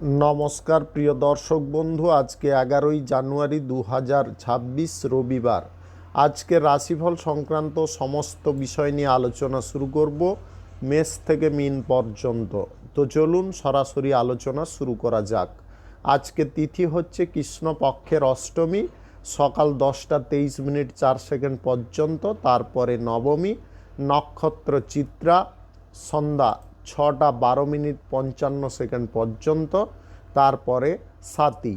নমস্কার প্রিয় দর্শক বন্ধু, আজকে 11ই জানুয়ারি 2026 রবিবার। আজকে রাশিফল সংক্রান্ত সমস্ত বিষয় নিয়ে আলোচনা শুরু করব মেষ থেকে মিন পর্যন্ত। তো চলুন সরাসরি আলোচনা শুরু করা যাক। আজকে তিথি হচ্ছে কৃষ্ণপক্ষের অষ্টমী, সকাল 10টা 23 মিনিট 4 সেকেন্ড পর্যন্ত। তারপরে নবমী, নক্ষত্র চিত্রা, সন্ধ্যা 6টা 12 মিনিট 55 সেকেন্ড পর্যন্ত। তারপরে সাতি,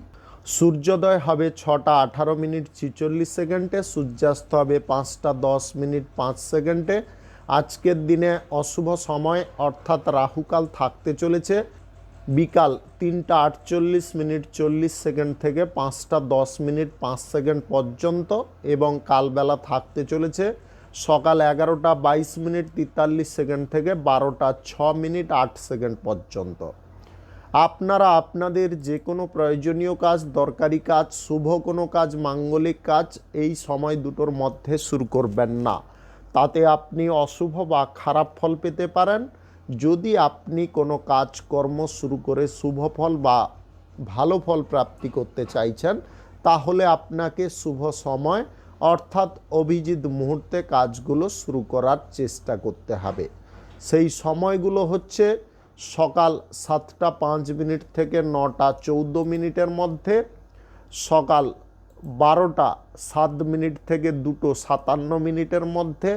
সূর্যোদয় হবে 6টা 18 মিনিট 46 সেকেন্ডে, সূর্যাস্ত হবে 5টা 10 মিনিট 5 সেকেন্ডে। আজকের দিনে অশুভ সময় অর্থাৎ রাহুকাল থাকতে চলেছে বিকাল 3টা 48 মিনিট 40 সেকেন্ড থেকে 5টা 10 মিনিট 5 সেকেন্ড পর্যন্ত, এবং কালবেলা থাকতে চলেছে সকাল 11টা 22 মিনিট 43 সেকেন্ড থেকে 12টা 6 মিনিট 8 সেকেন্ড পর্যন্ত। আপনারা আপনাদের যে কোনো প্রয়োজনীয় কাজ, দরকারি কাজ, শুভ কোনো কাজ, মাঙ্গলিক কাজ এই সময় দুটোর মধ্যে শুরু করবেন না, তাতে আপনি অশুভ বা খারাপ ফল পেতে পারেন। যদি আপনি কোনো কাজকর্ম শুরু করে শুভ ফল বা ভালো ফল প্রাপ্তি করতে চাইছেন, তাহলে আপনাকে শুভ সময় অর্থাৎ অভিজিৎ মুহূর্তে কাজগুলো শুরু করার চেষ্টা করতে হবে। সেই সময়গুলো হচ্ছে সকাল 7টা 5 মিনিট থেকে 9টা 14 মিনিটের মধ্যে, সকাল 12টা 7 মিনিট থেকে 2টো 57 মিনিটের মধ্যে,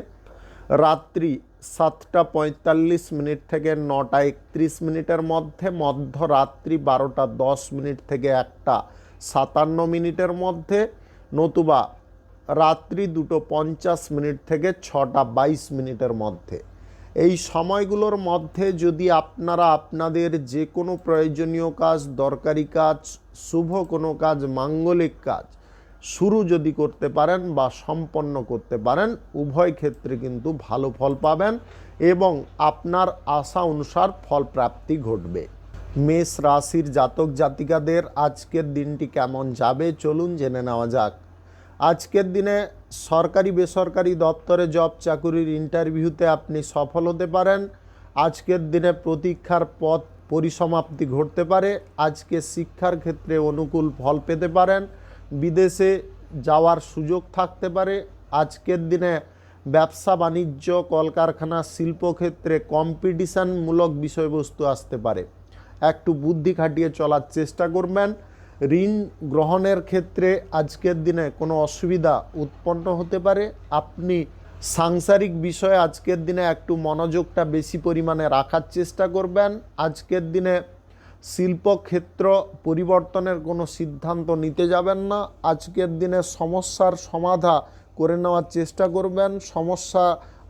রাত্রি 7টা 45 মিনিট থেকে 9টা 31 মিনিটের মধ্যে, মধ্যরাত্রি 12টা 10 মিনিট থেকে 1টা 57 মিনিটের মধ্যে, নতুবা রাত্রি 2টো 50 মিনিট থেকে 6টা 22 মিনিটের মধ্যে। এই সময়গুলোর মধ্যে যদি আপনারা আপনাদের যে কোনো প্রয়োজনীয় কাজ, দরকারি কাজ, শুভ কোনো কাজ, মাঙ্গলিক কাজ শুরু যদি করতে পারেন বা সম্পন্ন করতে পারেন, উভয় ক্ষেত্রে কিন্তু ভালো ফল পাবেন এবং আপনার আশা অনুসার ফল প্রাপ্তি ঘটবে। মেষ রাশির জাতক জাতিকাদের আজকের দিনটি কেমন যাবে চলুন জেনে নেওয়া যাক। আজকের দিনে সরকারি বেসরকারি দপ্তরে জব চাকুরির ইন্টারভিউতে আপনি সফল হতে পারেন। আজকের দিনে প্রতীক্ষার পথ পরিসমাপ্তি ঘটতে পারে। আজকে শিক্ষার ক্ষেত্রে অনুকূল ফল পেতে পারেন। বিদেশে যাওয়ার সুযোগ থাকতে পারে। আজকের দিনে ব্যবসা বাণিজ্য, কলকারখানা, শিল্পক্ষেত্রে কম্পিটিশনমূলক বিষয়বস্তু আসতে পারে। একটু বুদ্ধি খাটিয়ে চলার চেষ্টা করবেন। ঋণ গ্রহণের ক্ষেত্রে আজকের দিনে কোনো অসুবিধা উৎপন্ন হতে পারে। আপনি সাংসারিক বিষয়ে আজকের দিনে একটু মনোযোগটা বেশি পরিমাণে রাখার চেষ্টা করবেন। আজকের দিনে শিল্পক্ষেত্র পরিবর্তনের কোনো সিদ্ধান্ত নিতে যাবেন না। আজকের দিনে সমস্যার সমাধান করে নেওয়ার চেষ্টা করবেন। সমস্যা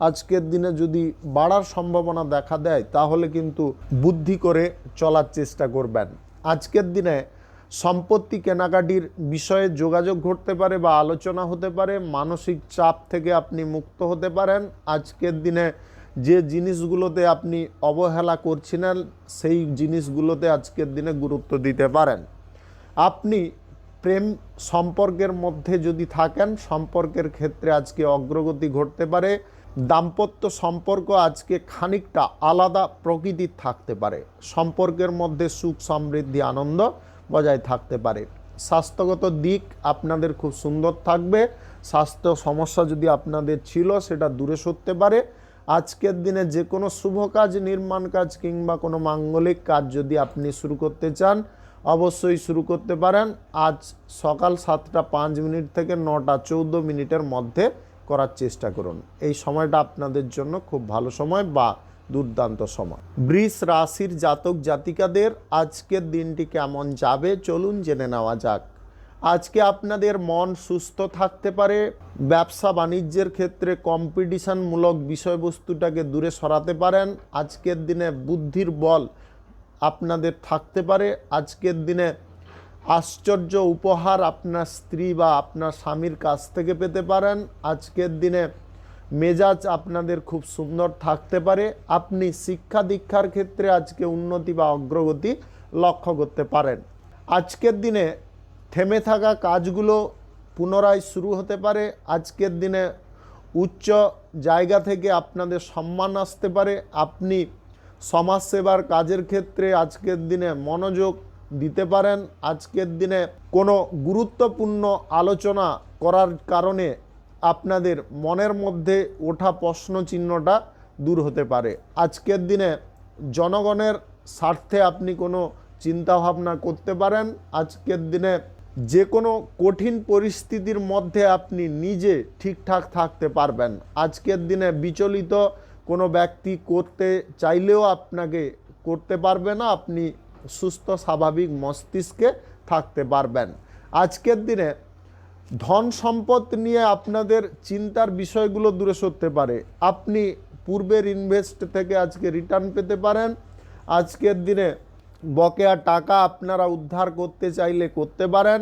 আজকের দিনে যদি বাড়ার সম্ভাবনা দেখা দেয়, তাহলে কিন্তু বুদ্ধি করে চলার চেষ্টা করবেন। আজকের দিনে সম্পত্তি কেনাকাটির বিষয়ে যোগাযোগ ঘটতে পারে বা আলোচনা হতে পারে। মানসিক চাপ থেকে আপনি মুক্ত হতে পারেন। আজকের দিনে যে জিনিসগুলোতে আপনি অবহেলা করছিলেন, সেই জিনিসগুলোতে আজকের দিনে গুরুত্ব দিতে পারেন। আপনি প্রেম সম্পর্কের মধ্যে যদি থাকেন, সম্পর্কের ক্ষেত্রে আজকে অগ্রগতি ঘটতে পারে। দাম্পত্য সম্পর্ক আজকে খানিকটা আলাদা প্রকৃতির থাকতে পারে। সম্পর্কের মধ্যে সুখ সমৃদ্ধি আনন্দ বজায় থাকতে পারে। স্বাস্থ্যগত দিক আপনাদের খুব সুন্দর থাকবে। স্বাস্থ্য সমস্যা যদি আপনাদের ছিল, সেটা দূরে সরতে পারে। আজকের দিনে যে কোনো শুভ কাজ, নির্মাণ কাজ কিংবা কোনো মাঙ্গলিক কাজ যদি আপনি শুরু করতে চান, অবশ্যই শুরু করতে পারেন। আজ সকাল 7টা 5 মিনিট থেকে 9টা 14 মিনিটের মধ্যে করার চেষ্টা করুন। এই সময়টা আপনাদের জন্য খুব ভালো সময় বা দুর্দান্ত সময়। বৃষ রাশির জাতক জাতিকাদের আজকের দিনটি কেমন যাবে চলুন জেনে নেওয়া যাক। আজকে আপনাদের মন সুস্থ থাকতে পারে। ব্যবসা বাণিজ্যের ক্ষেত্রে কম্পিটিশনমূলক বিষয়বস্তুটাকে দূরে সরাতে পারেন। আজকের দিনে বুদ্ধির বল আপনাদের থাকতে পারে। আজকের দিনে আশ্চর্য উপহার আপনার স্ত্রী বা আপনার স্বামীর কাছ থেকে পেতে পারেন। আজকের দিনে মেজাজ আপনাদের খুব সুন্দর থাকতে পারে। আপনি শিক্ষা দীক্ষার ক্ষেত্রে আজকে উন্নতি বা অগ্রগতি লক্ষ্য করতে পারেন। আজকের দিনে থেমে থাকা কাজগুলো পুনরায় শুরু হতে পারে। আজকের দিনে উচ্চ জায়গা থেকে আপনাদের সম্মান আসতে পারে। আপনি সমাজসেবার কাজের ক্ষেত্রে আজকের দিনে মনোযোগ দিতে পারেন। আজকের দিনে কোনো গুরুত্বপূর্ণ আলোচনা করার কারণে আপনাদের মনের মধ্যে ওঠা প্রশ্ন চিহ্নটা দূর হতে পারে। আজকের দিনে জনগণের স্বার্থে আপনি কোনো চিন্তাভাবনা করতে পারেন। আজকের দিনে যে কোনো কঠিন পরিস্থিতির মধ্যে আপনি নিজে ঠিকঠাক থাকতে পারবেন। আজকের দিনে বিচলিত কোনো ব্যক্তি করতে চাইলেও আপনাকে করতে পারবে না, আপনি সুস্থ স্বাভাবিক মস্তিষ্কে থাকতে পারবেন। আজকের দিনে ধন সম্পদ নিয়ে আপনাদের চিন্তার বিষয়গুলো দূরে সরতে পারে। আপনি পূর্বের ইনভেস্ট থেকে আজকে রিটার্ন পেতে পারেন। আজকের দিনে বকেয়া টাকা আপনারা উদ্ধার করতে চাইলে করতে পারেন।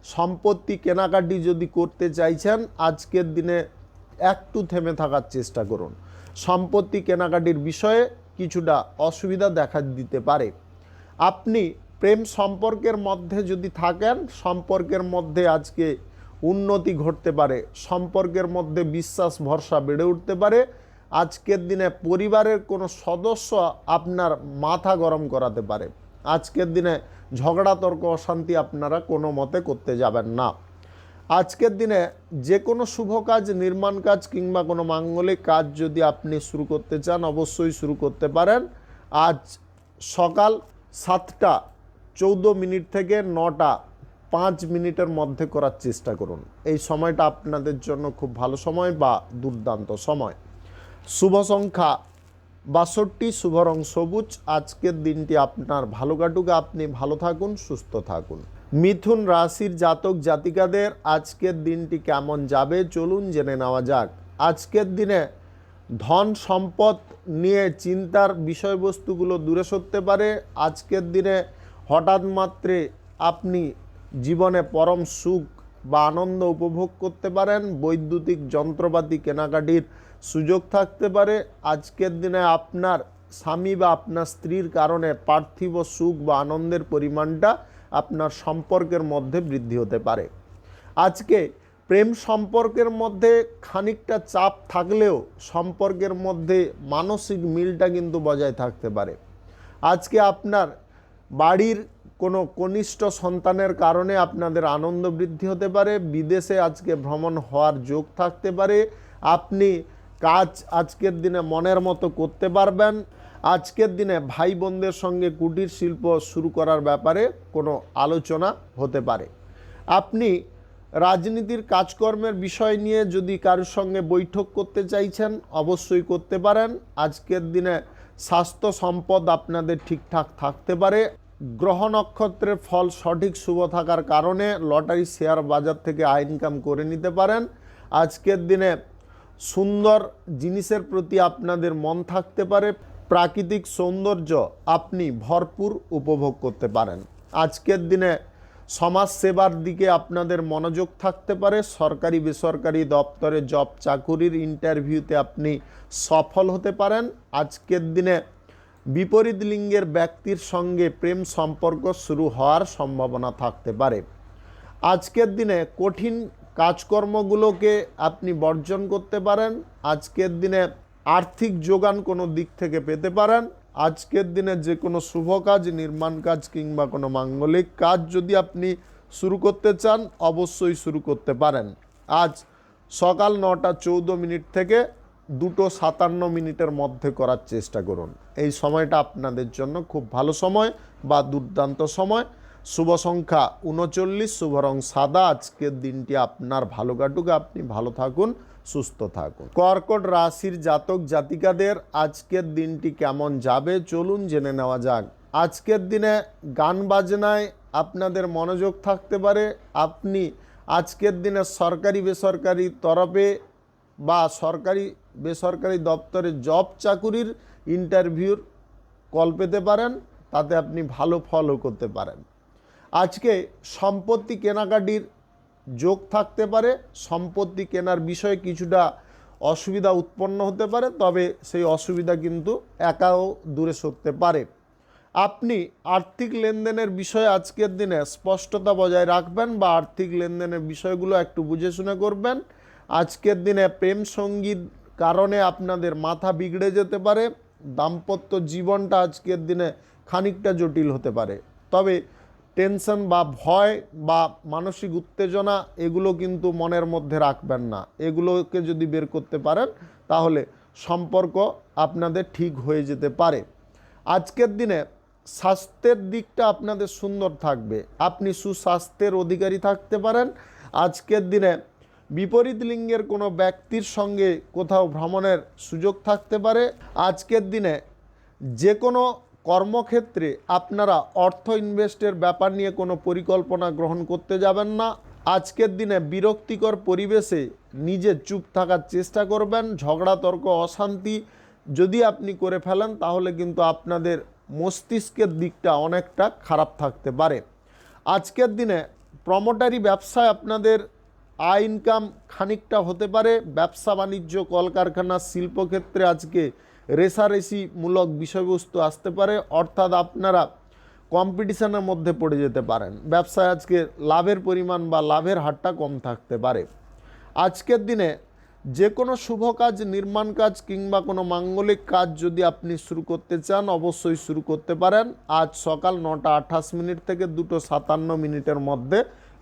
সম্পত্তি কেনাকাটি যদি করতে চাইছেন, আজকের দিনে একটু থেমে থাকার চেষ্টা করুন। সম্পত্তি কেনাকাটির বিষয়ে কিছুটা অসুবিধা দেখা দিতে পারে। আপনি প্রেম সম্পর্কের মধ্যে যদি থাকেন, সম্পর্কের মধ্যে আজকে উন্নতি ঘটতে পারে। সম্পর্কের মধ্যে বিশ্বাস ভরসা বেড়ে উঠতে পারে। আজকের দিনে পরিবারের কোনো সদস্য আপনার মাথা গরম করাতে পারে। আজকের দিনে ঝগড়া তর্ক অশান্তি আপনারা কোনো মতে করতে যাবেন না। আজকের দিনে যে কোনো শুভ কাজ, নির্মাণ কাজ কিংবা কোনো মাঙ্গলিক কাজ যদি আপনি শুরু করতে চান, অবশ্যই শুরু করতে পারেন। আজ সকাল 7টা 14 থেকে 9টা 5 মধ্যে করার চেষ্টা করুন। এই সময়টা আপনাদের জন্য খুব ভালো সময় বা দুর্দান্ত সময়। শুভ সংখ্যা 62, শুভ রং সবুজ। আজকের দিনটি আপনার ভালো কাটুক, আপনি ভালো থাকুন, সুস্থ থাকুন। মিথুন রাশির জাতক জাতিকাদের আজকের দিনটি কেমন যাবে চলুন জেনে নেওয়া যাক। আজকের দিনে ধন সম্পদ নিয়ে চিন্তার বিষয়বস্তুগুলো দূরে সরতে পারে। আজকের দিনে হঠাৎ মাত্রে আপনি জীবনে পরম সুখ বা আনন্দ উপভোগ করতে পারেন। বৈদ্যুতিক যন্ত্রপাতি কেনাকাটির সুযোগ থাকতে পারে। আজকের দিনে আপনার স্বামী বা আপনার স্ত্রীর কারণে পার্থিব সুখ বা আনন্দের পরিমাণটা আপনার সম্পর্কের মধ্যে বৃদ্ধি হতে পারে। আজকে প্রেম সম্পর্কের মধ্যে খানিকটা চাপ থাকলেও সম্পর্কের মধ্যে মানসিক মিলটা কিন্তু বজায় থাকতে পারে। আজকে আপনার বাড়ির কোনো কনিষ্ঠ সন্তানের কারণে আপনাদের আনন্দ বৃদ্ধি হতে পারে। বিদেশে আজকে ভ্রমণ হওয়ার যোগ থাকতে পারে। আপনি কাজ আজকের দিনে মনের মতো করতে পারবেন। আজকের দিনে ভাই বোনদের সঙ্গে কুটির শিল্প শুরু করার ব্যাপারে কোনো আলোচনা হতে পারে। আপনি রাজনীতির কাজকর্মের বিষয় নিয়ে যদি কারোর সঙ্গে বৈঠক করতে চাইছেন, অবশ্যই করতে পারেন। আজকের দিনে স্বাস্থ্য সম্পদ আপনাদের ঠিকঠাক থাকতে পারে। গ্রহ নক্ষত্রের ফল সঠিক শুভ থাকার কারণে লটারি শেয়ার বাজার থেকে আয় ইনকাম করে নিতে পারেন। আজকের দিনে সুন্দর জিনিসের প্রতি আপনাদের মন থাকতে পারে। প্রাকৃতিক সৌন্দর্য আপনি ভরপুর উপভোগ করতে পারেন। আজকের দিনে সমাজ সেবার দিকে আপনাদের মনোযোগ থাকতে পারে। সরকারি বেসরকারি দপ্তরে জব চাকুরির ইন্টারভিউতে আপনি সফল হতে পারেন। আজকের দিনে বিপরীত লিঙ্গের ব্যক্তির সঙ্গে প্রেম সম্পর্ক শুরু হওয়ার সম্ভাবনা থাকতে পারে। আজকের দিনে কঠিন কাজকর্মগুলোকে আপনি বর্জন করতে পারেন। আজকের দিনে আর্থিক যোগান কোনো দিক থেকে পেতে পারেন। আজকের দিনে যে কোনো শুভ কাজ, নির্মাণ কাজ কিংবা কোনো মাঙ্গলিক কাজ যদি আপনি শুরু করতে চান, অবশ্যই শুরু করতে পারেন। আজ সকাল 9টা 14 থেকে 2টা 57 মধ্যে করার চেষ্টা করুন। এই সময়টা আপনাদের জন্য খুব ভালো সময় বা দুর্দান্ত সময়। শুভ সংখ্যা 39, শুভ রং সাদা। আজকের দিনটি আপনার ভালো কাটুক, আপনি ভালো থাকুন, সুস্থ থাকুন। কর্কট রাশির জাতক জাতিকাদের আজকের দিনটি কেমন যাবে চলুন জেনে নেওয়া যাক। আজকের দিনে গান বাজনায় আপনাদের মনোযোগ থাকতে পারে। আপনি আজকের দিনে সরকারি বেসরকারি তরফে বা সরকারি বেসরকারি দপ্তরে জব চাকুরির ইন্টারভিউর কল পেতে পারেন। তাতে আপনি ভালো ফলও করতে পারেন। আজকে সম্পত্তি কেনাকাটির যোগ থাকতে পারে। সম্পত্তি কেনার বিষয়ে কিছুটা অসুবিধা উৎপন্ন হতে পারে, তবে সেই অসুবিধা কিন্তু একাও দূরে সরতে পারে। আপনি আর্থিক লেনদেনের বিষয়ে আজকের দিনে স্পষ্টতা বজায় রাখবেন বা আর্থিক লেনদেনের বিষয়গুলো একটু বুঝে শুনে করবেন। আজকের দিনে প্রেম সঙ্গীর কারণে আপনাদের মাথা বিগড়ে যেতে পারে। দাম্পত্য জীবনটা আজকের দিনে খানিকটা জটিল হতে পারে, তবে টেনশন বা ভয় বা মানসিক উত্তেজনা এগুলো কিন্তু মনের মধ্যে রাখবেন না। এগুলোকে যদি বের করতে পারেন তাহলে সম্পর্ক আপনাদের ঠিক হয়ে যেতে পারে। আজকের দিনে স্বাস্থ্যের দিকটা আপনাদের সুন্দর থাকবে, আপনি সুস্বাস্থ্যের অধিকারী থাকতে পারেন। আজকের দিনে বিপরীত লিঙ্গের কোনো ব্যক্তির সঙ্গে কোথাও ভ্রমণের সুযোগ থাকতে পারে। আজকের দিনে যে কোনো কর্মক্ষেত্রে আপনারা অর্থ ইনভেস্টের ব্যাপার নিয়ে কোনো পরিকল্পনা গ্রহণ করতে যাবেন না। আজকের দিনে বিরক্তিকর পরিবেশে নিজে চুপ থাকার চেষ্টা করবেন। ঝগড়া তর্ক অশান্তি যদি আপনি করে ফেলেন তাহলে কিন্তু আপনাদের মস্তিষ্কের দিকটা অনেকটা খারাপ থাকতে পারে। আজকের দিনে প্রমোটারি ব্যবসায় আপনাদের আয় ইনকাম খানিকটা হতে পারে। ব্যবসা বাণিজ্য কলকারখানা শিল্পক্ষেত্রে আজকে রেষারেষিমূলক বিষয়বস্তু আসতে পারে, অর্থাৎ আপনারা কম্পিটিশনের মধ্যে পড়ে যেতে পারেন। ব্যবসায় আজকে লাভের পরিমাণ বা লাভের হারটা কম থাকতে পারে। আজকের দিনে যে কোনো শুভ কাজ, নির্মাণ কাজ কিংবা কোনো মাঙ্গলিক কাজ যদি আপনি শুরু করতে চান অবশ্যই শুরু করতে পারেন। আজ সকাল 9:28 থেকে 2:57 মধ্যে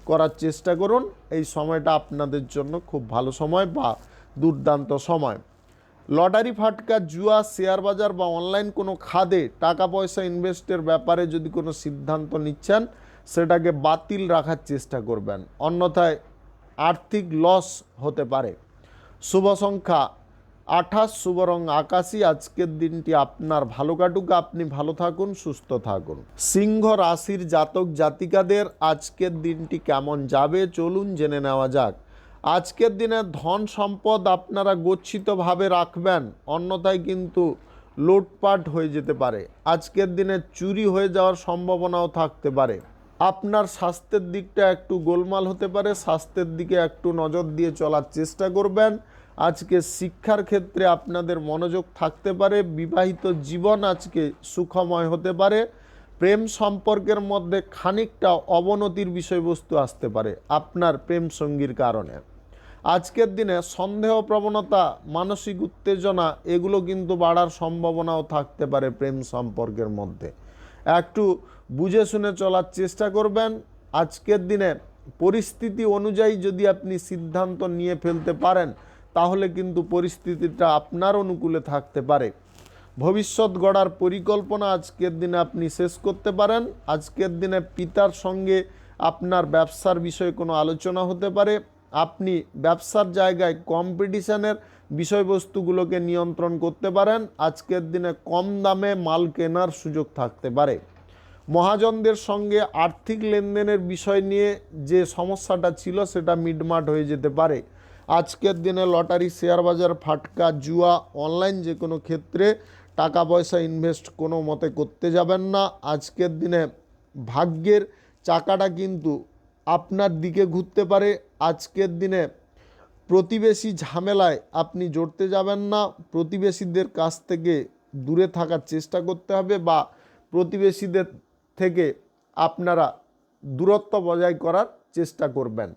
করার চেষ্টা করুন। এই সময়টা আপনাদের জন্য খুব ভালো সময় বা দুর্দান্ত সময়। লটারি ফাটকা, জুয়া, শেয়ার বাজার বা অনলাইন কোনো খাদে টাকা পয়সা ইনভেস্টের ব্যাপারে যদি কোনো সিদ্ধান্ত নিচ্ছেন সেটাকে বাতিল রাখার চেষ্টা করবেন, অন্যথায় আর্থিক লস হতে পারে। শুভ সংখ্যা 28, শুভ রং আকাশী। আজকের দিনটি আপনার ভালো কাটুক, আপনি ভালো থাকুন, সুস্থ থাকুন। সিংহ রাশির জাতক জাতিকাদের আজকের দিনটি কেমন যাবে চলুন জেনে নেওয়া যাক। আজকের দিনে ধন সম্পদ আপনারা গচ্ছিতভাবে রাখবেন, অন্যথায় কিন্তু লুটপাট হয়ে যেতে পারে। আজকের দিনে চুরি হয়ে যাওয়ার সম্ভাবনাও থাকতে পারে। আপনার স্বাস্থ্যের দিকটা একটু গোলমাল হতে পারে, স্বাস্থ্যের দিকে একটু নজর দিয়ে চলার চেষ্টা করবেন। আজকে শিক্ষার ক্ষেত্রে আপনাদের মনোযোগ থাকতে পারে। বিবাহিত জীবন আজকে সুখময় হতে পারে। প্রেম সম্পর্কের মধ্যে খানিকটা অবনতির বিষয়বস্তু আসতে পারে আপনার প্রেম সঙ্গীর কারণে। আজকের দিনে সন্দেহ প্রবণতা, মানসিক উত্তেজনা এগুলো কিন্তু বাড়ার সম্ভাবনাও থাকতে পারে প্রেম সম্পর্কের মধ্যে। একটু বুঝে শুনে চলার চেষ্টা করবেন। আজকের দিনে পরিস্থিতি অনুযায়ী যদি আপনি সিদ্ধান্ত নিয়ে ফেলতে পারেন তাহলে কিন্তু পরিস্থিতিটা আপনার অনুকূলে থাকতে পারে। ভবিষ্যৎ গড়ার পরিকল্পনা আজকের দিনে আপনি শেষ করতে পারেন। আজকের দিনে পিতার সঙ্গে আপনার ব্যবসার বিষয়ে কোনো আলোচনা হতে পারে। আপনি ব্যবসার জায়গায় কম্পিটিশনের বিষয়বস্তুগুলোকে নিয়ন্ত্রণ করতে পারেন। আজকের দিনে কম দামে মাল কেনার সুযোগ থাকতে পারে। মহাজনদের সঙ্গে আর্থিক লেনদেনের বিষয় নিয়ে যে সমস্যাটা ছিল সেটা মিটমাট হয়ে যেতে পারে। আজকের দিনে লটারি, শেয়ার বাজার, ফাটকা, জুয়া, অনলাইন যে কোনো ক্ষেত্রে টাকা পয়সা ইনভেস্ট কোনো মতে করতে যাবেন না। আজকের দিনে ভাগ্যের চাকাটা কিন্তু আপনার দিকে ঘুরতে পারে। আজকের দিনে প্রতিবেশী ঝামেলায় আপনি জড়তে যাবেন না। প্রতিবেশীদের কাছ থেকে দূরে থাকার চেষ্টা করতে হবে বা প্রতিবেশীদের থেকে আপনারা দূরত্ব বজায় করার চেষ্টা করবেন।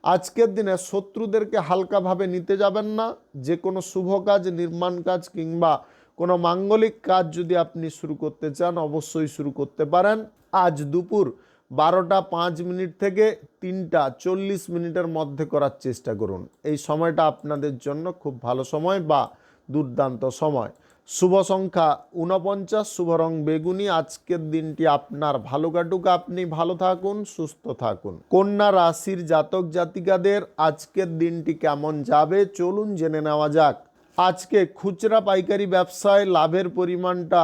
আজকের দিনে শত্রুদেরকে হালকাভাবে নিতে যাবেন না। যে কোনো শুভ কাজ, নির্মাণ কাজ কিংবা কোনো মাঙ্গলিক কাজ যদি আপনি শুরু করতে চান অবশ্যই শুরু করতে পারেন। আজ দুপুর 12:05 থেকে 3:40 মধ্যে করার চেষ্টা করুন। এই সময়টা আপনাদের জন্য খুব ভালো সময় বা দুর্দান্ত সময়। শুভ সংখ্যা 49, শুভ রং বেগুনি। আজকের দিনটি আপনার ভালো কাটুক, আপনি ভালো থাকুন, সুস্থ থাকুন। কন্যা রাশির জাতক জাতিকাদের আজকের দিনটি কেমন যাবে চলুন জেনে নেওয়া যাক। আজকে খুচরা পাইকারি ব্যবসায় লাভের পরিমাণটা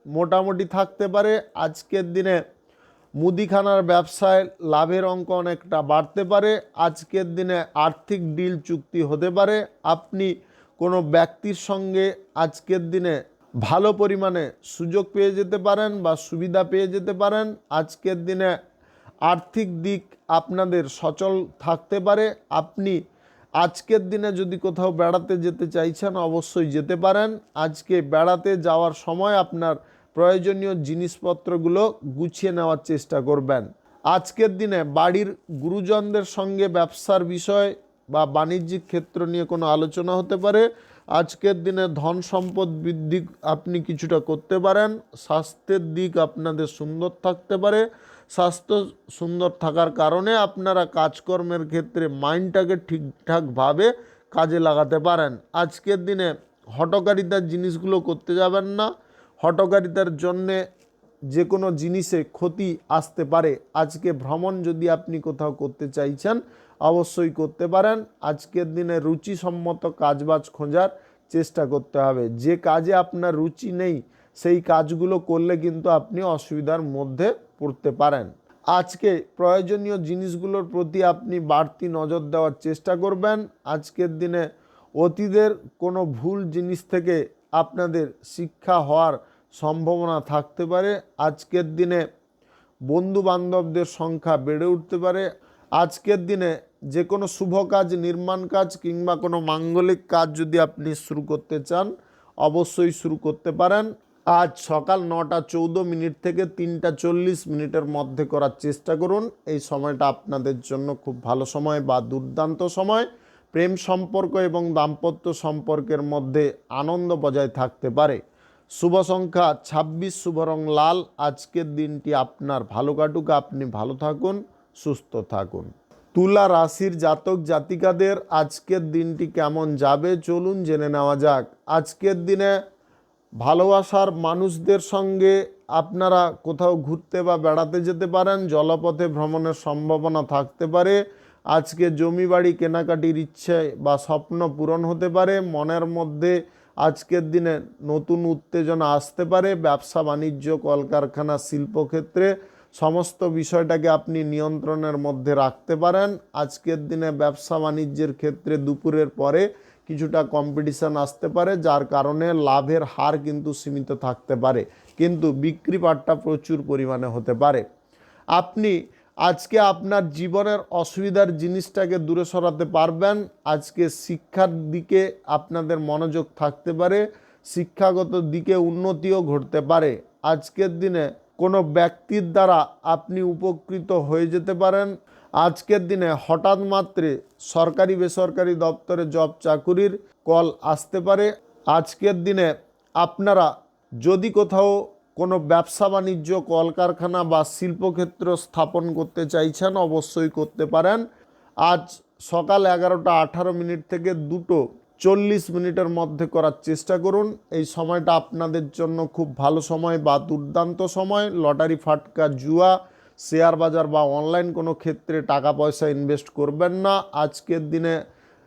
মোটামুটি থাকতে পারে। আজকের দিনে মুদিখানার ব্যবসায় লাভের অঙ্ক অনেকটা বাড়তে পারে। আজকের দিনে আর্থিক ডিল চুক্তি হতে পারে। আপনি কোনো ব্যক্তির সঙ্গে আজকের দিনে ভালো পরিমাণে সুযোগ পেয়ে যেতে পারেন বা সুবিধা পেয়ে যেতে পারেন। আজকের দিনে আর্থিক দিক আপনাদের সচল থাকতে পারে। আপনি আজকের দিনে যদি কোথাও বেড়াতে যেতে চাইছেন অবশ্যই যেতে পারেন। আজকে বেড়াতে যাওয়ার সময় আপনার প্রয়োজনীয় জিনিসপত্রগুলো গুছিয়ে নেওয়ার চেষ্টা করবেন। আজকের দিনে বাড়ির গুরুজনদের সঙ্গে ব্যবসার বিষয় বা বাণিজ্যিক ক্ষেত্র নিয়ে কোনো আলোচনা হতে পারে। আজকের দিনে ধন সম্পদ বৃদ্ধি আপনি কিছুটা করতে পারেন। স্বাস্থ্যের দিক আপনাদের সুন্দর থাকতে পারে। স্বাস্থ্য সুন্দর থাকার কারণে আপনারা কাজকর্মের ক্ষেত্রে মাইন্ডটাকে ঠিকঠাকভাবে কাজে লাগাতে পারেন। আজকের দিনে হঠকারিতার জিনিসগুলো করতে যাবেন না। হঠকারিতার জন্যে যে কোনো জিনিসে ক্ষতি আসতে পারে। আজকে ভ্রমণ যদি আপনি কোথাও করতে চাইছেন অবশ্যই করতে পারেন। আজকের দিনে রুচিসম্মত কাজবাজ খোঁজার চেষ্টা করতে হবে। যে কাজে আপনার রুচি নেই সেই কাজগুলো করলে কিন্তু আপনি অসুবিধার মধ্যে পড়তে পারেন। আজকে প্রয়োজনীয় জিনিসগুলোর প্রতি আপনি বাড়তি নজর দেওয়ার চেষ্টা করবেন। আজকের দিনে অতীতের কোনো ভুল জিনিস থেকে আপনাদের শিক্ষা হওয়ার সম্ভাবনা থাকতে পারে। আজকের দিনে বন্ধু বান্ধবদের সংখ্যা বেড়ে উঠতে পারে। আজকের দিনে যে কোনো শুভ কাজ, নির্মাণ কাজ কিংবা কোনো মাঙ্গলিক কাজ যদি আপনি শুরু করতে চান অবশ্যই শুরু করতে পারেন। আজ সকাল 9:14 থেকে 3:40 মধ্যে করার চেষ্টা করুন। এই সময়টা আপনাদের জন্য খুব ভালো সময় বা দুর্দান্ত সময়। প্রেম সম্পর্ক এবং দাম্পত্য সম্পর্কের মধ্যে আনন্দ বজায় থাকতে পারে। শুভ সংখ্যা 26, শুভ রং লাল। আজকের দিনটি আপনার ভালো কাটুক, আপনি ভালো থাকুন, সুস্থ থাকুন। তুলা রাশির জাতক জাতিকাদের আজকের দিনটি কেমন যাবে চলুন জেনে নেওয়া যাক। আজকের দিনে ভালোবাসার মানুষদের সঙ্গে আপনারা কোথাও ঘুরতে বা বেড়াতে যেতে পারেন। জলপথে ভ্রমণের সম্ভাবনা থাকতে পারে। আজকে জমি বাড়ি কেনাকাটির ইচ্ছে বা স্বপ্ন পূরণ হতে পারে। মনের মধ্যে আজকের দিনে নতুন উত্তেজনা আসতে পারে। ব্যবসা বাণিজ্য, কলকারখানা, শিল্পক্ষেত্রে সমস্ত বিষয়টাকে আপনি নিয়ন্ত্রণের মধ্যে রাখতে পারেন। আজকের দিনে ব্যবসা বাণিজ্যের ক্ষেত্রে দুপুরের পরে কিছুটা কম্পিটিশান আসতে পারে, যার কারণে লাভের হার কিন্তু সীমিত থাকতে পারে, কিন্তু বিক্রি পাটটা প্রচুর পরিমাণে হতে পারে। আপনি আজকে আপনার জীবনের অসুবিধার জিনিসটাকে দূরে সরাতে পারবেন। আজকে শিক্ষার দিকে আপনাদের মনোযোগ থাকতে পারে। শিক্ষাগত দিকে উন্নতিও ঘটতে পারে। আজকের দিনে কোনো ব্যক্তির দ্বারা আপনি উপকৃত হয়ে যেতে পারেন। আজকের দিনে হঠাৎ মাত্রে সরকারি বেসরকারি দপ্তরে জব চাকুরির কল আসতে পারে। আজকের দিনে আপনারা যদি কোথাও কোনো ব্যবসা বাণিজ্য, কলকারখানা বা শিল্পক্ষেত্র স্থাপন করতে চাইছেন অবশ্যই করতে পারেন। আজ সকাল 11:18 থেকে 2:40 মধ্যে করার চেষ্টা করুন। এই সময়টা আপনাদের জন্য খুব ভালো সময় বা দুর্দান্ত সময়। লটারি, ফাটকা, জুয়া, শেয়ার বাজার বা অনলাইন কোনো ক্ষেত্রে টাকা পয়সা ইনভেস্ট করবেন না। আজকের দিনে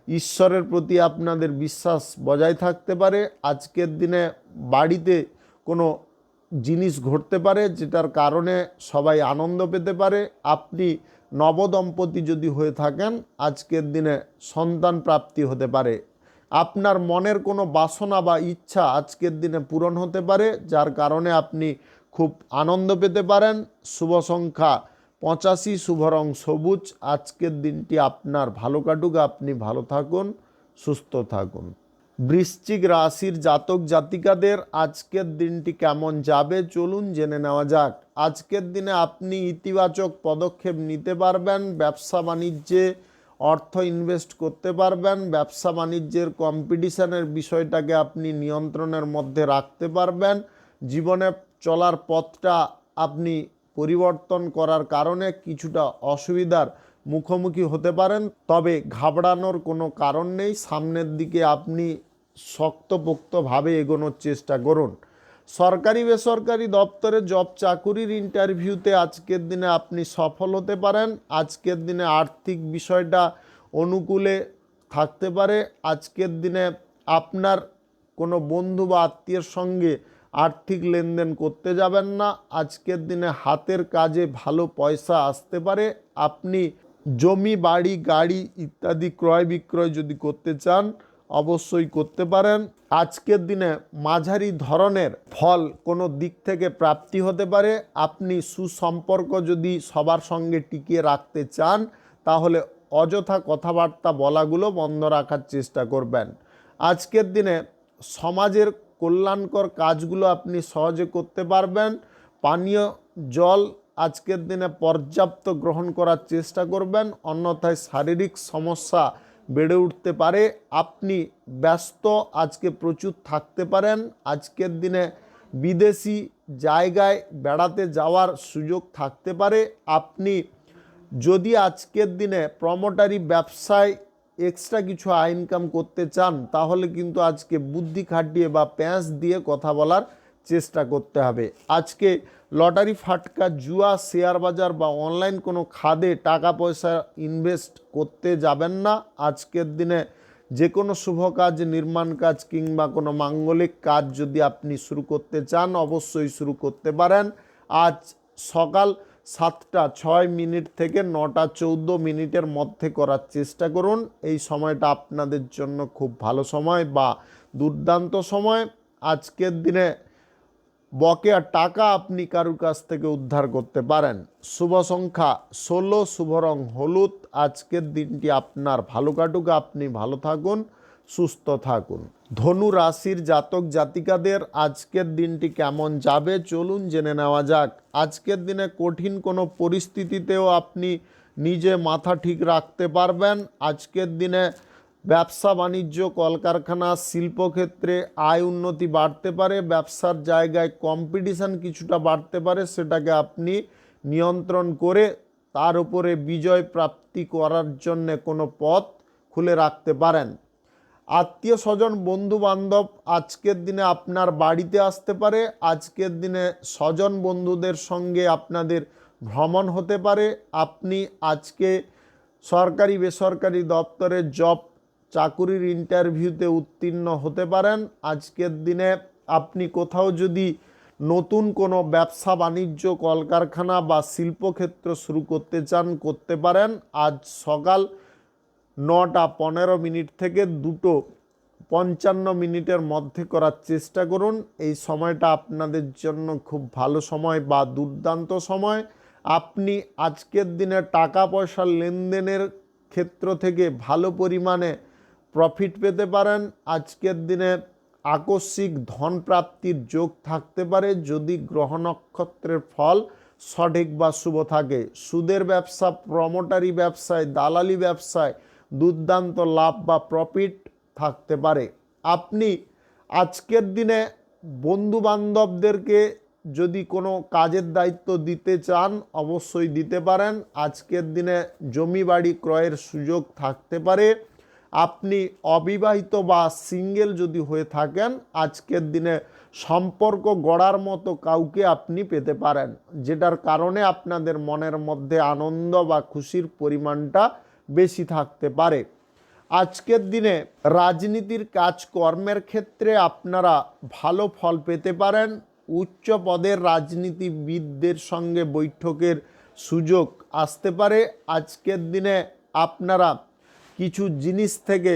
ঈশ্বরের প্রতি আপনাদের বিশ্বাস বজায় থাকতে পারে। আজকের দিনে বাড়িতে কোনো জিনিস ঘটতে পারে যেটার কারণে সবাই আনন্দ পেতে পারে। আপনি নবদম্পতি যদি হয়ে থাকেন আজকের দিনে সন্তান প্রাপ্তি হতে পারে। আপনার মনের কোনো বাসনা বা ইচ্ছা আজকের দিনে পূরণ হতে পারে, যার কারণে আপনি খুব আনন্দ পেতে পারেন। শুভ সংখ্যা 85, শুভ রং সবুজ। আজকের দিনটি আপনার ভালো কাটুক, আপনি ভালো থাকুন, সুস্থ থাকুন। বৃশ্চিক রাশির জাতক জাতিকাদের আজকের দিনটি কেমন যাবে চলুন জেনে নেওয়া যাক। আজকের দিনে আপনি ইতিবাচক পদক্ষেপ নিতে পারবেন। ব্যবসা বাণিজ্যে অর্থ ইনভেস্ট করতে পারবেন। ব্যবসা বাণিজ্যের কম্পিটিশনের বিষয়টাকে আপনি নিয়ন্ত্রণের মধ্যে রাখতে পারবেন। জীবনে চলার পথটা আপনি পরিবর্তন করার কারণে কিছুটা অসুবিধার মুখোমুখি হতে পারেন, তবে ঘাবড়ানোর কোনো কারণ নেই। সামনের দিকে আপনি শক্তপোক্তভাবে এগোনোর চেষ্টা করুন। সরকারি বেসরকারি দপ্তরে জব চাকুরির ইন্টারভিউতে আজকের দিনে আপনি সফল হতে পারেন। আজকের দিনে আর্থিক বিষয়টা অনুকূলে থাকতে পারে। আজকের দিনে আপনার কোনো বন্ধু বা আত্মীয়ের সঙ্গে আর্থিক লেনদেন করতে যাবেন না। আজকের দিনে হাতের কাজে ভালো পয়সা আসতে পারে। আপনি জমি, বাড়ি, গাড়ি ইত্যাদি ক্রয় বিক্রয় যদি করতে চান অবশ্যই করতে পারেন। আজকের দিনে মাঝারি ধরনের ফল কোনো দিক থেকে প্রাপ্তি হতে পারে। আপনি সুসম্পর্ক যদি সবার সঙ্গে টিকিয়ে রাখতে চান তাহলে অযথা কথাবার্তা বলাগুলো বন্ধ রাখার চেষ্টা করবেন। আজকের দিনে সমাজের কল্যাণকর কাজগুলো আপনি সহজে করতে পারবেন। পানীয় জল আজকের দিনে পর্যাপ্ত গ্রহণ করার চেষ্টা করবেন, অন্যথায় শারীরিক সমস্যা বেড়ে উঠতে পারে। আপনি ব্যস্ত আজকে প্রচুর থাকতে পারেন। আজকের দিনে বিদেশি জায়গায় বেড়াতে যাওয়ার সুযোগ থাকতে পারে। আপনি যদি আজকের দিনে প্রমোটারি ব্যবসায় এক্সট্রা কিছু আয় ইনকাম করতে চান, তাহলে কিন্তু আজকে বুদ্ধি খাটিয়ে বা প্যাঁচ দিয়ে কথা বলার চেষ্টা করতে হবে। আজকে লটারি, ফাটকা, জুয়া, শেয়ার বাজার বা অনলাইন কোনো খাদে টাকা পয়সা ইনভেস্ট করতে যাবেন না। আজকের দিনে যে কোনো শুভ কাজ, নির্মাণ কাজ কিংবা কোনো মাঙ্গলিক কাজ যদি আপনি শুরু করতে চান, অবশ্যই শুরু করতে পারেন। আজ সকাল 7:06 থেকে 9:14 মধ্যে করার চেষ্টা করুন। এই সময়টা আপনাদের জন্য খুব ভালো সময় বা দুর্দান্ত সময়। আজকের দিনে বকেয়া টাকা আপনি কারুর কাছ থেকে উদ্ধার করতে পারেন। শুভ সংখ্যা 16, শুভ রং হলুদ। আজকের দিনটি আপনার ভালো কাটুক, আপনি ভালো থাকুন, সুস্থ থাকুন। ধনু রাশির জাতক জাতিকাদের আজকের দিনটি কেমন যাবে চলুন জেনে নেওয়া যাক। আজকের দিনে কঠিন কোনো পরিস্থিতিতেও আপনি নিজে মাথা ঠিক রাখতে পারবেন। আজকের দিনে ব্যবসা বাণিজ্য, কলকারখানা, শিল্পক্ষেত্রে আয় উন্নতি বাড়তে পারে। ব্যবসার জায়গায় কম্পিটিশান কিছুটা বাড়তে পারে, সেটাকে আপনি নিয়ন্ত্রণ করে তার উপরে বিজয় প্রাপ্তি করার জন্য কোনো পথ খুলে রাখতে পারেন। আত্মীয় স্বজন, বন্ধু বান্ধব আজকের দিনে আপনার বাড়িতে আসতে পারে। আজকের দিনে স্বজন বন্ধুদের সঙ্গে আপনাদের ভ্রমণ হতে পারে। আপনি আজকে সরকারি বেসরকারি দপ্তরের জব চাকুরির ইন্টারভিউতে উত্তীর্ণ হতে পারেন। আজকের দিনে আপনি কোথাও যদি নতুন কোনো ব্যবসা বাণিজ্য, কলকারখানা বা শিল্পক্ষেত্র শুরু করতে চান, করতে পারেন। আজ সকাল 9:15 থেকে 2:55 মধ্যে করার চেষ্টা করুন। এই সময়টা আপনাদের জন্য খুব ভালো সময় বা দুর্দান্ত সময়। আপনি আজকের দিনে টাকা পয়সার লেনদেনের ক্ষেত্র থেকে ভালো পরিমাণে প্রফিট পেতে পারেন। আজকের দিনে আকস্মিক ধন প্রাপ্তির যোগ থাকতে পারে যদি গ্রহ নক্ষত্রের ফল সঠিক বা শুভ থাকে। সুদের ব্যবসা, প্রমোটারি ব্যবসায়, দালালি ব্যবসায় দুর্দান্ত লাভ বা প্রফিট থাকতে পারে। আপনি আজকের দিনে বন্ধু বান্ধবদেরকে যদি কোনো কাজের দায়িত্ব দিতে চান, অবশ্যই দিতে পারেন। আজকের দিনে জমি বাড়ি ক্রয়ের সুযোগ থাকতে পারে। আপনি অবিবাহিত বা সিঙ্গেল যদি হয়ে থাকেন, আজকের দিনে সম্পর্ক গড়ার মতো কাউকে আপনি পেতে পারেন, যেটার কারণে আপনাদের মনের মধ্যে আনন্দ বা খুশির পরিমাণটা বেশি থাকতে পারে। আজকের দিনে রাজনীতির কাজকর্মের ক্ষেত্রে আপনারা ভালো ফল পেতে পারেন। উচ্চ পদের রাজনীতিবিদদের সঙ্গে বৈঠকের সুযোগ আসতে পারে। আজকের দিনে আপনারা কিছু জিনিস থেকে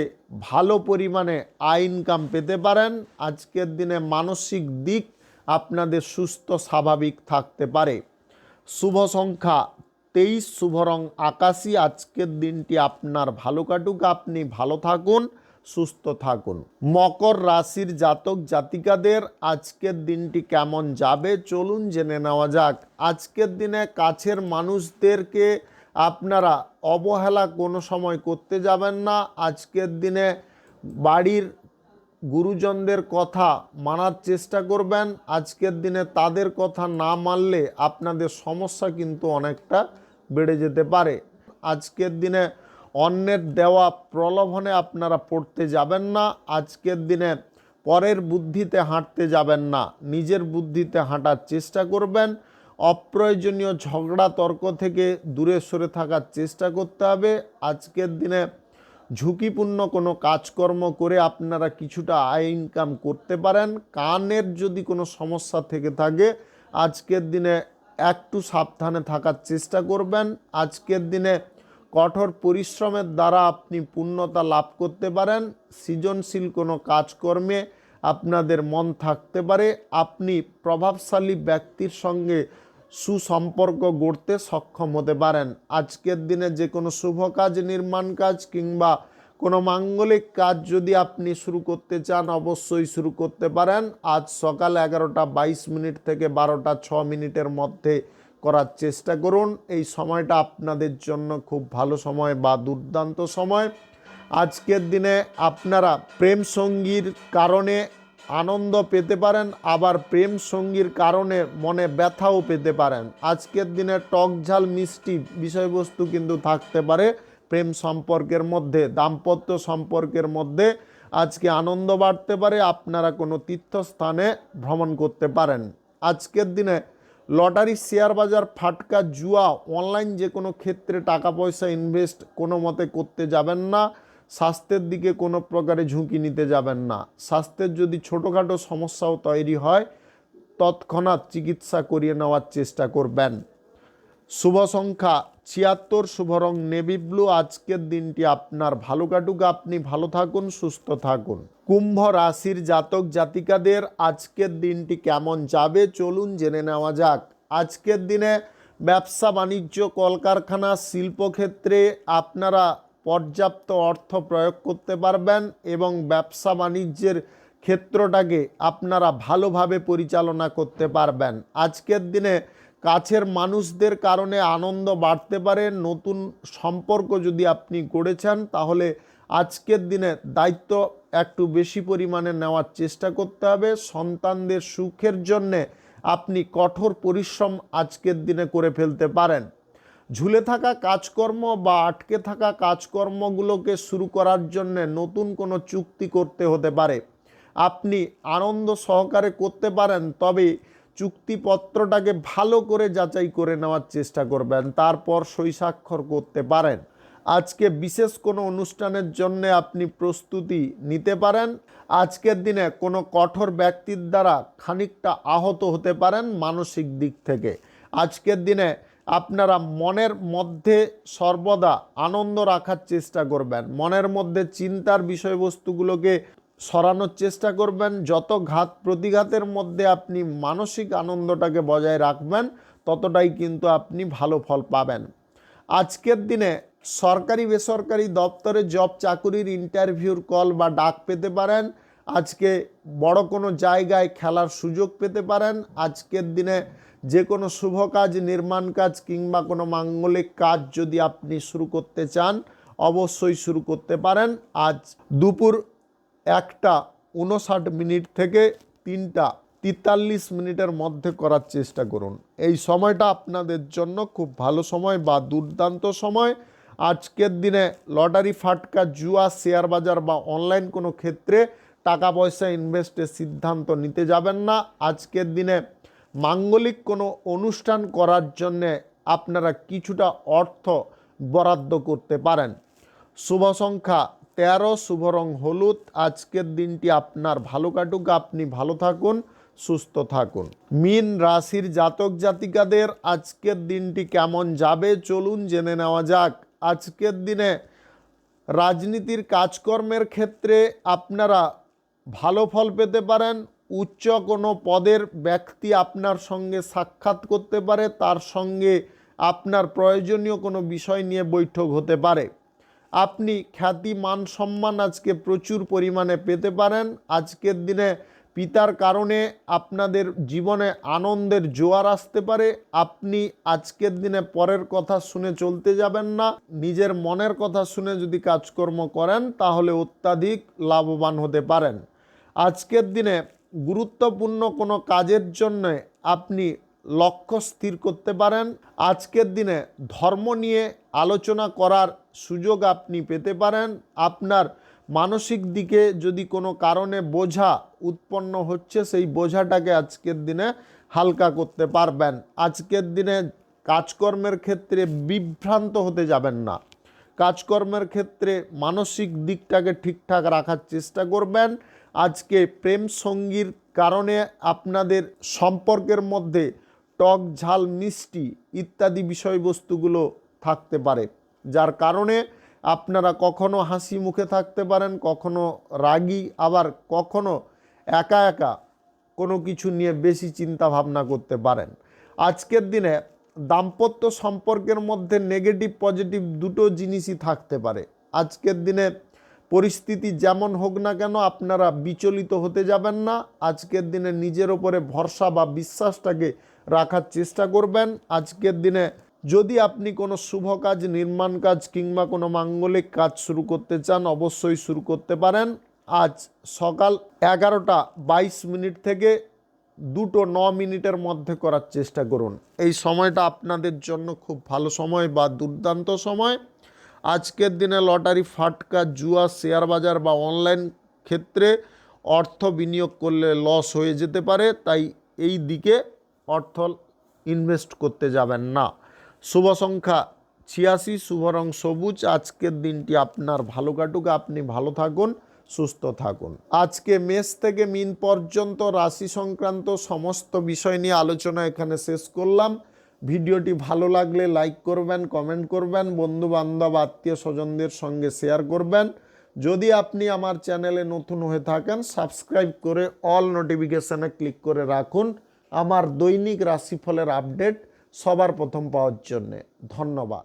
ভালো পরিমাণে আয় ইনকাম পেতে পারেন। আজকের দিনে মানসিক দিক আপনাদের সুস্থ স্বাভাবিক থাকতে পারে। শুভ সংখ্যা 23, শুভ রং আকাশী। আজকের দিনটি আপনার ভালো কাটুক, আপনি ভালো থাকুন, সুস্থ থাকুন। মকর রাশির জাতক জাতিকাদের আজকের দিনটি কেমন যাবে চলুন জেনে নেওয়া যাক। আজকের দিনে কাছের মানুষদেরকে আপনারা অবহেলা কোনো সময় করতে যাবেন না। আজকের দিনে বাড়ির গুরুজনদের কথা মানার চেষ্টা করবেন। আজকের দিনে তাদের কথা না মানলে আপনাদের সমস্যা কিন্তু অনেকটা বেড়ে যেতে পারে। আজকের দিনে অন্যের দেওয়া প্রলোভনে আপনারা পড়তে যাবেন না। আজকের দিনে পরের বুদ্ধিতে হাঁটতে যাবেন না, নিজের বুদ্ধিতে হাঁটার চেষ্টা করবেন। অপ্রয়োজনীয় ঝগড়া তর্ক থেকে দূরে সরে থাকার চেষ্টা করতে হবে। আজকের দিনে ঝুঁকিপূর্ণ কোনো কাজকর্ম করে আপনারা কিছুটা আয় ইনকাম করতে পারেন। কানের যদি কোনো সমস্যা থেকে থাকে, আজকের দিনে একটু সাবধানে থাকার চেষ্টা করবেন। আজকের দিনে কঠোর পরিশ্রমের দ্বারা আপনি পূর্ণতা লাভ করতে পারেন। সৃজনশীল কোনো কাজকর্মে আপনাদের মন থাকতে পারে। আপনি প্রভাবশালী ব্যক্তির সঙ্গে সুসম্পর্ক গড়তে সক্ষম হতে পারেন। আজকের দিনে যে কোনো শুভ কাজ, নির্মাণ কাজ কিংবা কোনো মাঙ্গলিক কাজ যদি আপনি শুরু করতে চান, অবশ্যই শুরু করতে পারেন। আজ সকাল 11:22 থেকে 12:06 মধ্যে করার চেষ্টা করুন। এই সময়টা আপনাদের জন্য খুব ভালো সময় বা দুর্দান্ত সময়। আজকের দিনে আপনারা প্রেম সঙ্গীর কারণে আনন্দ পেতে পারেন, আবার প্রেম সঙ্গীর কারণে মনে ব্যথাও পেতে পারেন। আজকের দিনে টক ঝাল মিষ্টি বিষয়বস্তু কিন্তু থাকতে পারে প্রেম সম্পর্কের মধ্যে, দাম্পত্য সম্পর্কের মধ্যে। আজকে আনন্দ বাড়তে পারে, আপনারা কোনো তীর্থস্থানে ভ্রমণ করতে পারেন। আজকের দিনে লটারি, শেয়ার বাজার, ফাটকা, জুয়া, অনলাইন যে কোনো ক্ষেত্রে টাকা পয়সা ইনভেস্ট কোনো মতে করতে যাবেন না। স্বাস্থ্যের দিকে কোনো প্রকারে ঝুঁকি নিতে যাবেন না। স্বাস্থ্যের যদি ছোটোখাটো সমস্যাও তৈরি হয় তৎক্ষণাৎ চিকিৎসা করিয়ে নেওয়ার চেষ্টা করবেন। শুভ সংখ্যা 76, শুভ রং নেভি ব্লু। আজকের দিনটি আপনার ভালো কাটুক, আপনি ভালো থাকুন, সুস্থ থাকুন। কুম্ভ রাশির জাতক জাতিকাদের আজকের দিনটি কেমন যাবে চলুন জেনে নেওয়া যাক। আজকের দিনে ব্যবসা বাণিজ্য, কলকারখানা, শিল্পক্ষেত্রে আপনারা পর্যাপ্ত অর্থ প্রয়োগ করতে পারবেন এবং ব্যবসা বাণিজ্যের ক্ষেত্রটাকে আপনারা ভালোভাবে পরিচালনা করতে পারবেন। আজকের দিনে কাছের মানুষদের কারণে আনন্দ বাড়তে পারে। নতুন সম্পর্ক যদি আপনি গড়েছেন তাহলে আজকের দিনে দায়িত্ব একটু বেশি পরিমাণে নেওয়ার চেষ্টা করতে হবে। সন্তানদের সুখের জন্যে আপনি কঠোর পরিশ্রম আজকের দিনে করে ফেলতে পারেন। ঝুলে থাকা কাজকর্ম বা আটকে থাকা কাজকর্মগুলোকে শুরু করার জন্যে নতুন কোনো চুক্তি করতে হতে পারে। আপনি আনন্দ সহকারে করতে পারেন, তবে চুক্তিপত্রটাকে ভালো করে যাচাই করে নেওয়ার চেষ্টা করবেন, তারপর সই স্বাক্ষর করতে পারেন। আজকে বিশেষ কোনো অনুষ্ঠানের জন্য আপনি প্রস্তুতি নিতে পারেন। আজকের দিনে কোনো কঠোর ব্যক্তির দ্বারা খানিকটা আহত হতে পারেন মানসিক দিক থেকে। আজকের দিনে আপনারা মনের মধ্যে সর্বদা আনন্দ রাখার চেষ্টা করবেন। মনের মধ্যে চিন্তার বিষয়বস্তুগুলোকে সরানোর চেষ্টা করবেন। যত ঘাত প্রতিঘাতের মধ্যে আপনি মানসিক আনন্দটাকে বজায় রাখবেন ততটাই কিন্তু আপনি ভালো ফল পাবেন। আজকের দিনে সরকারি বেসরকারি দপ্তরে জব চাকুরির ইন্টারভিউর কল বা ডাক পেতে পারেন। আজকে বড় কোনো জায়গায় খেলার সুযোগ পেতে পারেন। আজকের দিনে যে কোনো শুভ কাজ, নির্মাণ কাজ কিংবা কোনো মাঙ্গলিক কাজ যদি আপনি শুরু করতে চান অবশ্যই শুরু করতে পারেন। আজ দুপুর 1:59 থেকে 3:43 মধ্যে করার চেষ্টা করুন। এই সময়টা আপনাদের জন্য খুব ভালো সময় বা দুর্দান্ত সময়। আজকের দিনে লটারি, ফাটকা, জুয়া, শেয়ার বাজার বা অনলাইন কোনো ক্ষেত্রে টাকা পয়সা ইনভেস্টের সিদ্ধান্ত নিতে যাবেন না। আজকের দিনে মাঙ্গলিক কোনো অনুষ্ঠান করার জন্যে আপনারা কিছুটা অর্থ বরাদ্দ করতে পারেন। শুভ সংখ্যা 13, শুভ রং হলুদ। আজকের দিনটি আপনার ভালো কাটুক, আপনি ভালো থাকুন, সুস্থ থাকুন। মীন রাশির জাতক জাতিকাদের আজকের দিনটি কেমন যাবে চলুন জেনে নেওয়া যাক। আজকের দিনে রাজনীতির কাজকর্মের ক্ষেত্রে আপনারা ভালো ফল পেতে পারেন। উচ্চ কোনো পদের ব্যক্তি আপনার সঙ্গে সাক্ষাৎ করতে পারে, তার সঙ্গে আপনার প্রয়োজনীয় কোনো বিষয় নিয়ে বৈঠক হতে পারে। আপনি খ্যাতি, মান, সম্মান আজকে প্রচুর পরিমাণে পেতে পারেন। আজকের দিনে পিতার কারণে আপনাদের জীবনে আনন্দের জোয়ার আসতে পারে। আপনি আজকের দিনে পরের কথা শুনে চলতে যাবেন না। নিজের মনের কথা শুনে যদি কাজকর্ম করেন তাহলে অত্যাধিক লাভবান হতে পারেন। আজকের দিনে গুরুত্বপূর্ণ কোনো কাজের জন্য আপনি লক্ষ্য স্থির করতে পারেন। আজকের দিনে ধর্ম নিয়ে আলোচনা করার সুযোগ আপনি পেতে পারেন। আপনার মানসিক দিকে যদি কোনো কারণে বোঝা উৎপন্ন হচ্ছে সেই বোঝাটাকে আজকের দিনে হালকা করতে পারবেন। আজকের দিনে কাজকর্মের ক্ষেত্রে বিভ্রান্ত হতে যাবেন না। কাজকর্মের ক্ষেত্রে মানসিক দিকটাকে ঠিকঠাক রাখার চেষ্টা করবেন। আজকে প্রেম সঙ্গীর কারণে আপনাদের সম্পর্কের মধ্যে টক ঝাল মিষ্টি ইত্যাদি বিষয়বস্তুগুলো থাকতে পারে, যার কারণে আপনারা কখনো হাসি মুখে থাকতে পারেন, কখনো রাগী, আবার কখনো একা একা কোনো কিছু নিয়ে বেশি চিন্তা ভাবনা করতে পারেন। আজকের দিনে দাম্পত্য সম্পর্কের মধ্যে নেগেটিভ পজিটিভ দুটো জিনিসই থাকতে পারে। আজকের দিনে পরিস্থিতি যেমন হোক না কেন আপনারা বিচলিত হতে যাবেন না। আজকের দিনে নিজের ওপরে ভরসা বা বিশ্বাসটাকে রাখার চেষ্টা করবেন। আজকের দিনে যদি আপনি কোনো শুভ কাজ, নির্মাণ কাজ কিংবা কোনো মাঙ্গলিক কাজ শুরু করতে চান অবশ্যই শুরু করতে পারেন। আজ সকাল 11:22 থেকে 2:09 মধ্যে করার চেষ্টা করুন। এই সময়টা আপনাদের জন্য খুব ভালো সময় বা দুর্দান্ত সময়। আজকের দিনে লটারি, ফাটকা, জুয়া, শেয়ার বাজার বা অনলাইন ক্ষেত্রে অর্থ বিনিয়োগ করলে লস হয়ে যেতে পারে, তাই এই দিকে অর্থ ইনভেস্ট করতে যাবেন না। শুভ সংখ্যা 86, শুভ রং সবুজ। আজকের দিনটি আপনার ভালো কাটুক, আপনি ভালো থাকুন, সুস্থ থাকুন। আজকে মেষ থেকে মীন পর্যন্ত রাশি সংক্রান্ত সমস্ত বিষয় নিয়ে আলোচনা এখানে শেষ করলাম। ভিডিওটি ভালো লাগলে লাইক করবেন, কমেন্ট করবেন, বন্ধু বান্ধব আত্মীয় স্বজনদের সঙ্গে শেয়ার করবেন। যদি আপনি আমার চ্যানেলে নতুন হয়ে থাকেন, সাবস্ক্রাইব করে অল নোটিফিকেশানে ক্লিক করে রাখুন আমার দৈনিক রাশিফলের আপডেট সবার প্রথম পাওয়ার জন্যে। ধন্যবাদ।